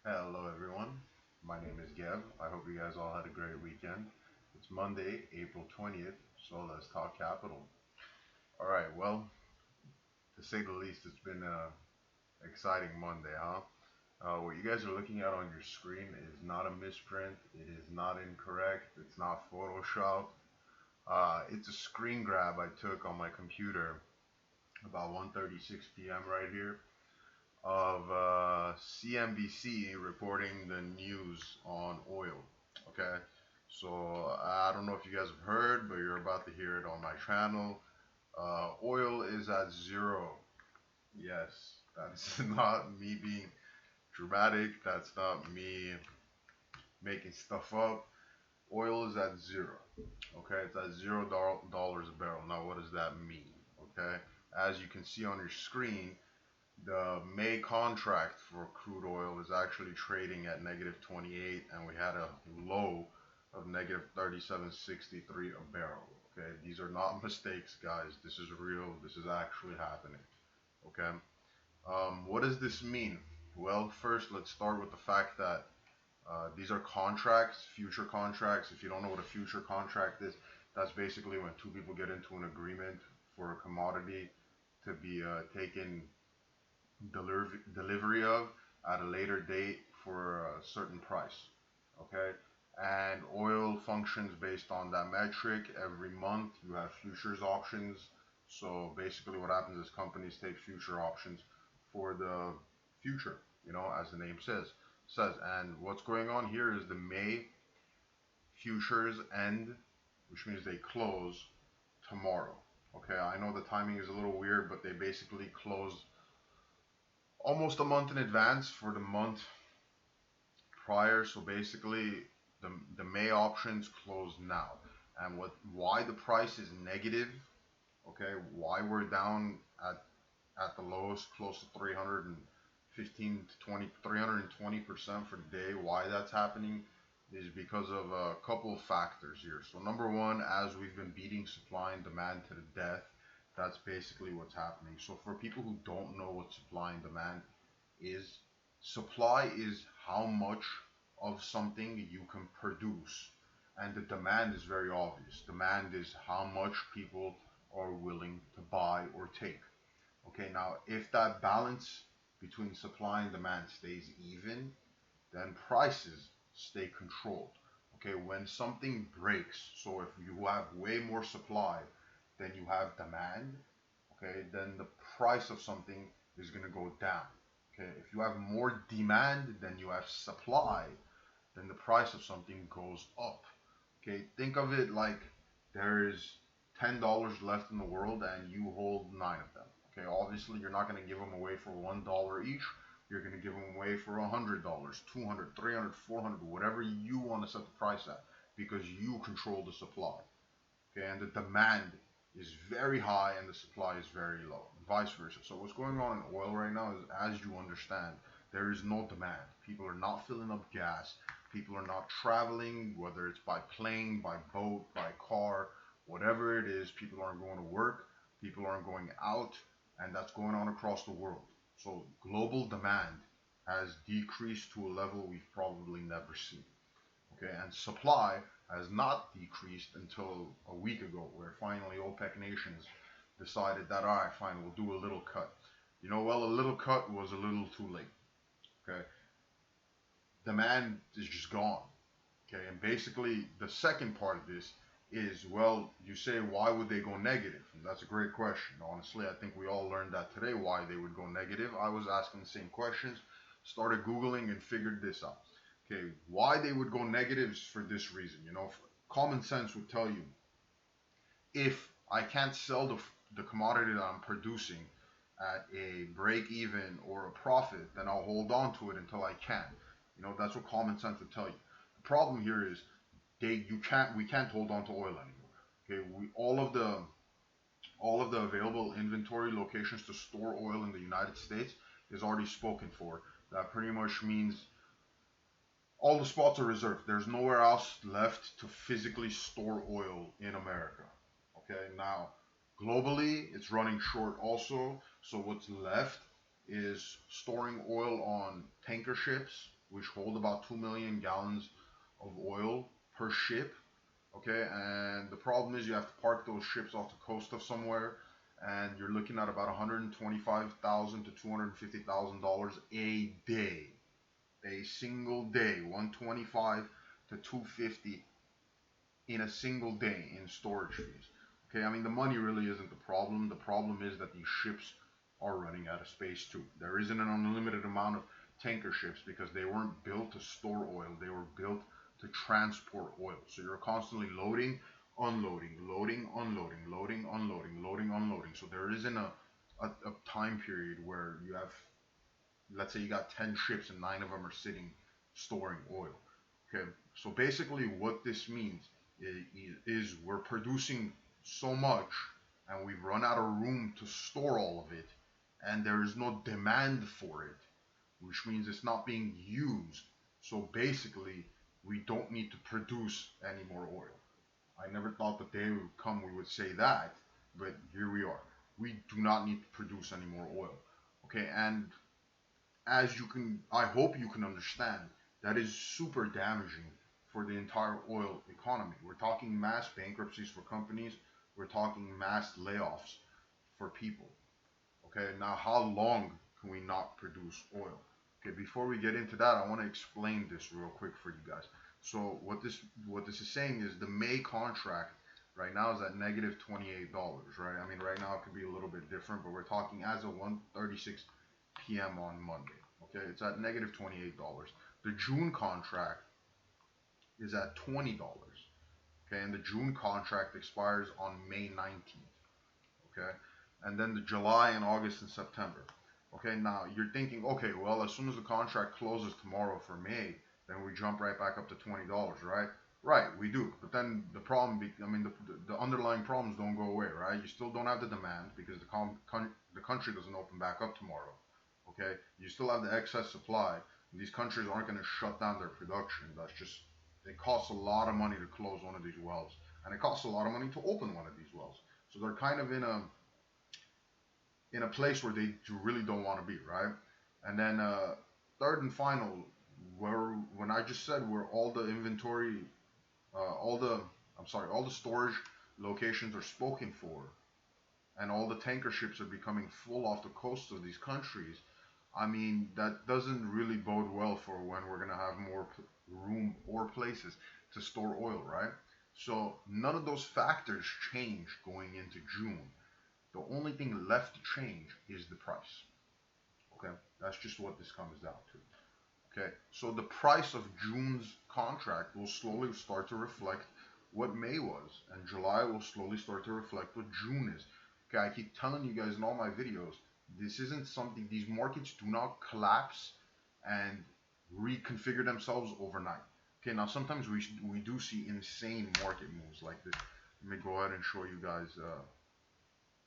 Hello, everyone. My name is Gev. I hope you guys all had a great weekend. It's Monday, April 20th, so let's talk capital. All right, well, to say the least, it's been an exciting Monday, huh? What you guys are looking at on your screen is not a misprint, it is not incorrect, it's not Photoshop. It's a screen grab I took on my computer about 1:36 p.m. right here of CNBC reporting the news on oil. Okay, so I don't know if you guys have heard, but you're about to hear it on my channel. Oil is at zero. Yes, that's not me being dramatic. That's not me making stuff up. Oil is at zero. Okay, it's at $0 a barrel. Now, what does that mean? Okay, as you can see on your screen, the May contract for crude oil is actually trading at negative 28, and we had a low of negative 37.63 a barrel. Okay, these are not mistakes, guys. This is real. This is actually happening. Okay, what does this mean? Well, first, let's start with the fact that these are contracts, future contracts. If you don't know what a future contract is, that's basically when two people get into an agreement for a commodity to be taken delivery of at a later date for a certain price. Okay, and oil functions based on that metric. Every month you have futures options. So basically, what happens is companies take future options for the future. As the name says. And what's going on here is the May futures end, which means they close tomorrow. Okay, I know the timing is a little weird, but they basically close almost a month in advance for the month prior. So basically, the May options close now, and why the price is negative. Okay, why we're down at the lowest, close to 315 to 20, 320% for the day. Why that's happening is because of a couple of factors here. So number one, as we've been beating supply and demand to the death, that's basically what's happening. So for people who don't know what supply and demand is, supply is how much of something you can produce, and the demand is very obvious. Demand is how much people are willing to buy or take. Okay, now if that balance between supply and demand stays even, then prices stay controlled. Okay, when something breaks, so if you have way more supply than you have demand, okay, then the price of something is going to go down. Okay, if you have more demand than you have supply, then the price of something goes up. Okay, think of it like there is $10 left in the world and you hold nine of them. Okay, obviously you're not going to give them away for $1 each. You're going to give them away for $100, 200, 300, 400, whatever you want to set the price at, because you control the supply. Okay, and the demand is very high and the supply is very low, and vice versa. So what's going on in oil right now is, as you understand, there is no demand. People are not filling up gas. People are not traveling, whether it's by plane, by boat, by car, whatever it is. People aren't going to work. People aren't going out, and that's going on across the world. So global demand has decreased to a level we've probably never seen. Okay, and supply has not decreased until a week ago, where finally OPEC nations decided that, all right, fine, we'll do a little cut. Well, a little cut was a little too late. Okay, demand is just gone. Okay, and basically the second part of this is, well, you say, why would they go negative? And that's a great question. Honestly, I think we all learned that today, why they would go negative. I was asking the same questions, started Googling, and figured this out. Okay, why they would go negative is for this reason. Common sense would tell you, if I can't sell the commodity that I'm producing at a break even or a profit, then I'll hold on to it until I can. That's what common sense would tell you. The problem here is we can't hold on to oil anymore. Okay, all of the available inventory locations to store oil in the United States is already spoken for. That pretty much means all the spots are reserved. There's nowhere else left to physically store oil in America. Okay, now globally it's running short also. So what's left is storing oil on tanker ships. which hold about 2 million gallons of oil per ship. Okay, and the problem is you have to park those ships off the coast of somewhere, and you're looking at about $125,000 to $250,000 a day, a single day, 125 to 250 in a single day in storage fees. Okay, I mean the money really isn't the problem. The problem is that these ships are running out of space too. There isn't an unlimited amount of tanker ships because they weren't built to store oil. They were built to transport oil. So you're constantly loading, unloading, loading, unloading, loading, unloading, loading, unloading. So there isn't a time period where you have, let's say you got 10 ships and 9 of them are sitting storing oil. Okay, so basically what this means is we're producing so much and we've run out of room to store all of it, and there is no demand for it, which means it's not being used. So basically, we don't need to produce any more oil. I never thought the day would come we would say that, but here we are. We do not need to produce any more oil. Okay, and as you can, I hope you can understand, that is super damaging for the entire oil economy. We're talking mass bankruptcies for companies, we're talking mass layoffs for people. Okay, now how long can we not produce oil? Okay, before we get into that, I want to explain this real quick for you guys. So what this is saying is the May contract right now is at negative $28, right? I mean, right now it could be a little bit different, but we're talking as of 1:36 p.m. on Monday. Okay, it's at negative $28. The June contract is at $20. Okay, and the June contract expires on May 19th. Okay, and then the July and August and September. Okay, now you're thinking, okay, well, as soon as the contract closes tomorrow for May, then we jump right back up to $20, right? Right, we do. But then the problem, I mean, the underlying problems don't go away, right? You still don't have the demand because the country doesn't open back up tomorrow. Okay, you still have the excess supply. These countries aren't going to shut down their production. That's just, it costs a lot of money to close one of these wells, and it costs a lot of money to open one of these wells. So they're kind of in a place where they really don't want to be, right? And then third and final, where when I just said where all the inventory, all the all the storage locations are spoken for, and all the tanker ships are becoming full off the coasts of these countries. I mean, that doesn't really bode well for when we're gonna have more room or places to store oil, right? So none of those factors change going into June. The only thing left to change is the price. Okay, that's just what this comes down to. Okay, so the price of June's contract will slowly start to reflect what May was, and July will slowly start to reflect what June is. Okay, I keep telling you guys in all my videos, this isn't something, these markets do not collapse and reconfigure themselves overnight. Okay, now sometimes we do see insane market moves like this. Let me go ahead and show you guys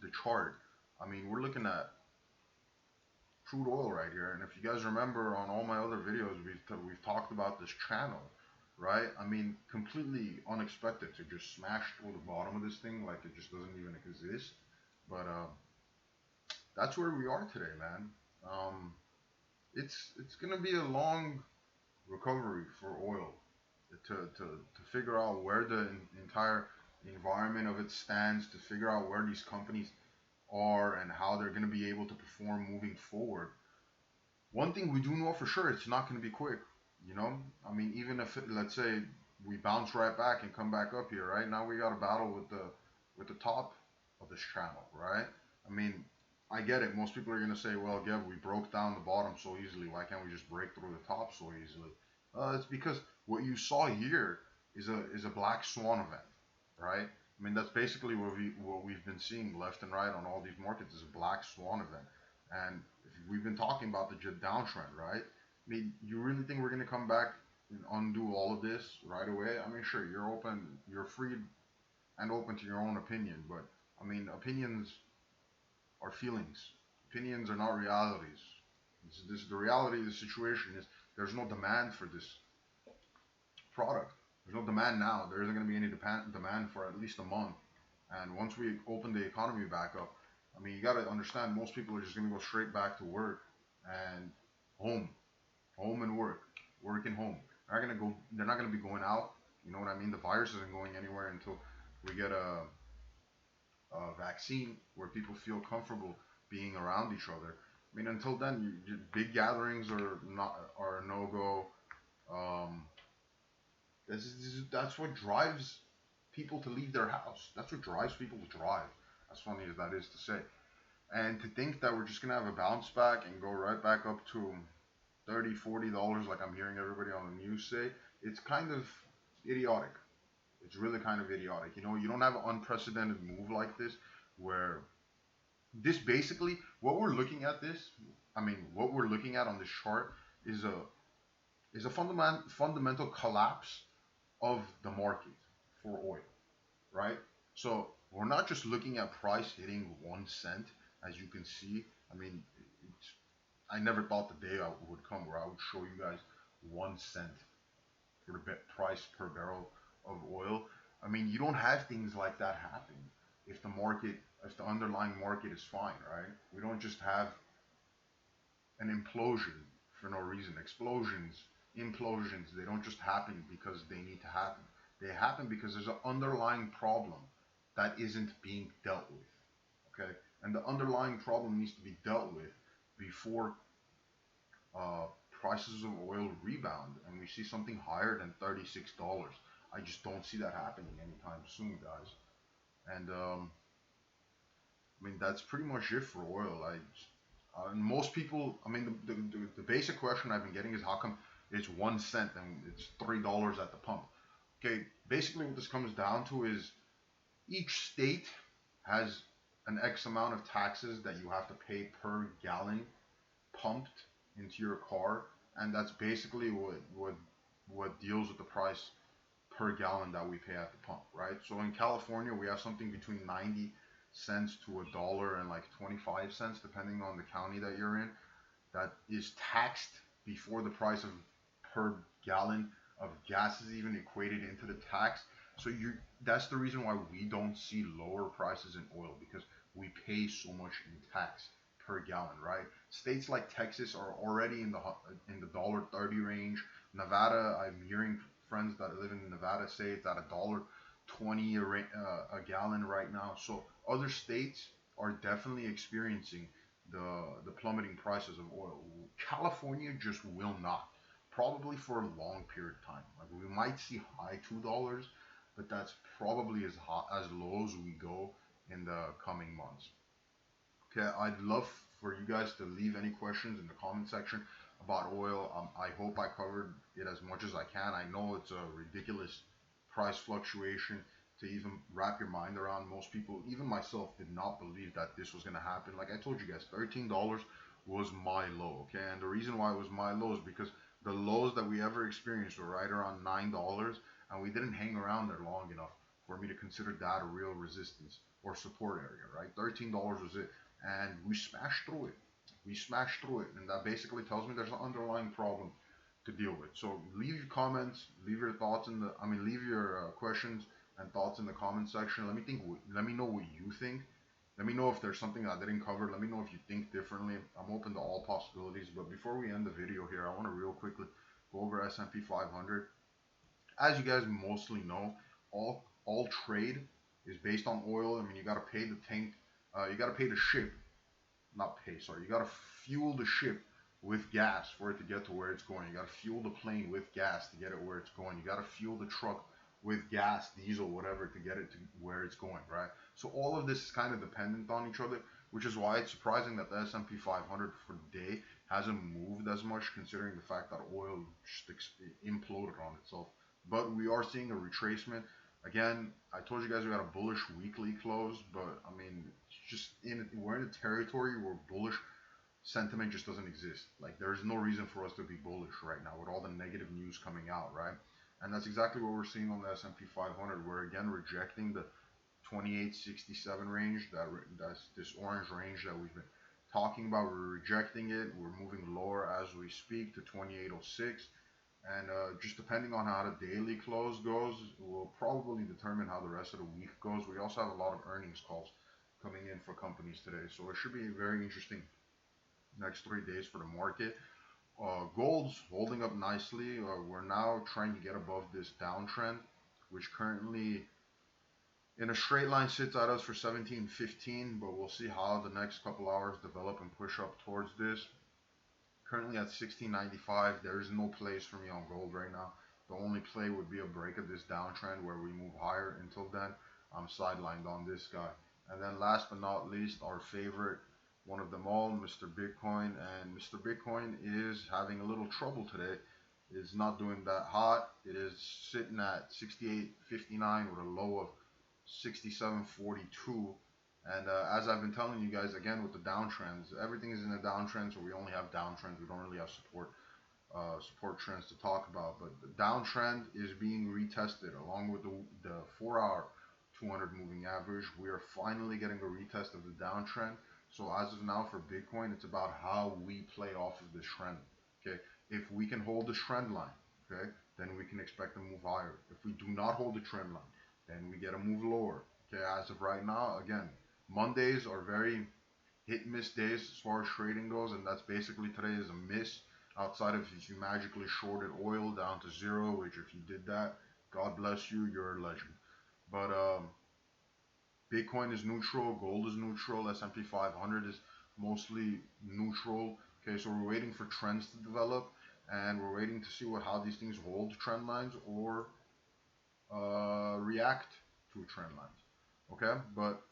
the chart. I mean, we're looking at crude oil right here, and if you guys remember on all my other videos, we've talked about this channel, right? I mean, completely unexpected to just smash through the bottom of this thing like it just doesn't even exist. But that's where we are today, man. It's gonna be a long recovery for oil to figure out where the entire environment of it stands, to figure out where these companies are and how they're going to be able to perform moving forward. One thing we do know for sure, it's not going to be quick. You know, I mean, even if let's say we bounce right back and come back up here, right now we got a battle with the top of this channel, right? I mean, I get it. Most people are going to say, well, yeah, we broke down the bottom so easily. Why can't we just break through the top so easily? It's because what you saw here is a black swan event, right? I mean, that's basically what we've been seeing left and right on all these markets is a black swan event. And we've been talking about the downtrend, right? I mean, you really think we're going to come back and undo all of this right away? I mean, sure, you're free and open to your own opinion, but I mean, opinions are feelings. Opinions are not realities. The reality of the situation is there's no demand for this product. There's no demand now. There isn't going to be any demand for at least a month. And once we open the economy back up, I mean, you got to understand most people are just going to go straight back to work and home and work. working home. They're not gonna be going out. You know what I mean? The virus isn't going anywhere until we get a vaccine where people feel comfortable being around each other. I mean, until then, big gatherings are no go. Um, that's what drives people to leave their house. That's what drives people to drive. As funny as that is to say. And to think that we're just gonna have a bounce back and go right back up to 30, $40, like I'm hearing everybody on the news say, it's kind of idiotic. It's really kind of idiotic. You know, you don't have an unprecedented move like this where this basically what we're looking at this. I mean, what we're looking at on this chart is a fundamental collapse of the market for oil, right? So we're not just looking at price hitting 1 cent, as you can see. I mean, it's, I never thought the day would come where I would show you guys 1 cent for the price per barrel of oil. I mean, you don't have things like that happen if the market, if the underlying market is fine, right? We don't just have an implosion for no reason. Explosions, implosions, they don't just happen because they need to happen. They happen because there's an underlying problem that isn't being dealt with. Okay? And the underlying problem needs to be dealt with before uh, prices of oil rebound and we see something higher than $36. I just don't see that happening anytime soon, guys. And I mean, that's pretty much it for oil. Most people, I mean, the basic question I've been getting is how come it's 1 cent and it's $3 at the pump? Okay, basically what this comes down to is each state has an X amount of taxes that you have to pay per gallon pumped into your car, and that's basically what deals with the price per gallon that we pay at the pump, right? So in California, we have something between 90 cents to a dollar and like 25 cents, depending on the county that you're in, that is taxed before the price of per gallon of gas is even equated into the tax. So that's the reason why we don't see lower prices in oil because we pay so much in tax per gallon, right? States like Texas are already in the $1.30 range. Nevada, I'm hearing friends that live in Nevada say it's at $1.20 a gallon right now. So other states are definitely experiencing the plummeting prices of oil. California just will not, probably for a long period of time. Like we might see high $2, but that's probably as hot as low as we go in the coming months. Okay, I'd love for you guys to leave any questions in the comment section about oil. I hope I covered it as much as I can. I know it's a ridiculous price fluctuation to even wrap your mind around. Most people, even myself, did not believe that this was going to happen. Like I told you guys, $13 was my low. Okay, and the reason why it was my low is because the lows that we ever experienced were right around $9, and we didn't hang around there long enough for me to consider that a real resistance or support area. Right, $13 was it, and we smashed through it. We smashed through it, and that basically tells me there's an underlying problem to deal with. So leave your comments, leave your thoughts in the, I mean, leave your questions and thoughts in the comment section. Let me think. Let me know what you think. Let me know if there's something I didn't cover. Let me know if you think differently. I'm open to all possibilities. But before we end the video here, I want to real quickly go over S&P 500. As you guys mostly know, all trade is based on oil. I mean, you got to pay the tank. You got to pay the ship, not pay. Sorry, you got to fuel the ship with gas for it to get to where it's going. You got to fuel the plane with gas to get it where it's going. You got to fuel the truck with gas, diesel, whatever, to get it to where it's going, right? So all of this is kind of dependent on each other, which is why it's surprising that the S&P 500 for the day hasn't moved as much, considering the fact that oil just imploded on itself. But we are seeing a retracement. Again, I told you guys we got a bullish weekly close, but I mean, it's just we're in a territory where bullish sentiment just doesn't exist. Like there's no reason for us to be bullish right now with all the negative news coming out, right? And that's exactly what we're seeing on the S&P 500. We're again rejecting the 2867 range, that's this orange range that we've been talking about. We're rejecting it. We're moving lower as we speak to 2806. And just depending on how the daily close goes, will probably determine how the rest of the week goes. We also have a lot of earnings calls coming in for companies today, so it should be very interesting next 3 days for the market. Gold's holding up nicely. We're now trying to get above this downtrend, which currently in a straight line sits at us for 17.15, but we'll see how the next couple hours develop and push up towards this. Currently at 16.95, there is no place for me on gold right now. The only play would be a break of this downtrend where we move higher. Until then, I'm sidelined on this guy. And then last but not least, our favorite, one of them all, Mr. Bitcoin. And Mr. Bitcoin is having a little trouble today. It's not doing that hot. It is sitting at 68.59 with a low of 67.42. And as I've been telling you guys again with the downtrends, everything is in a downtrend, so we only have downtrends. We don't really have support trends to talk about. But the downtrend is being retested along with the 4-hour 200 moving average. We are finally getting a retest of the downtrend. So as of now for Bitcoin, it's about how we play off of this trend. Okay, if we can hold the trend line, okay, then we can expect to move higher. If we do not hold the trend line, then we get a move lower. Okay, as of right now, again, Mondays are very hit and miss days as far as trading goes, and that's basically today is a miss. Outside of if you magically shorted oil down to zero, which if you did that, God bless you, you're a legend. But Bitcoin is neutral, gold is neutral, S&P 500 is mostly neutral. Okay, so we're waiting for trends to develop, and we're waiting to see how these things hold trend lines or react to trend lines. Okay, but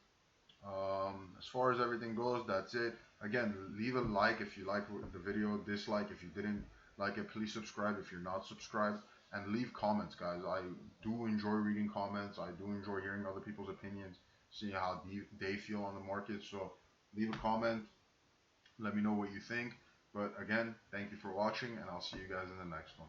as far as everything goes, that's it. Again, leave a like if you like the video, dislike if you didn't like it, please subscribe if you're not subscribed, and leave comments, guys. I do enjoy reading comments. I do enjoy hearing other people's opinions, seeing how they feel on the market. So leave a comment, let me know what you think. But again, thank you for watching, and I'll see you guys in the next one.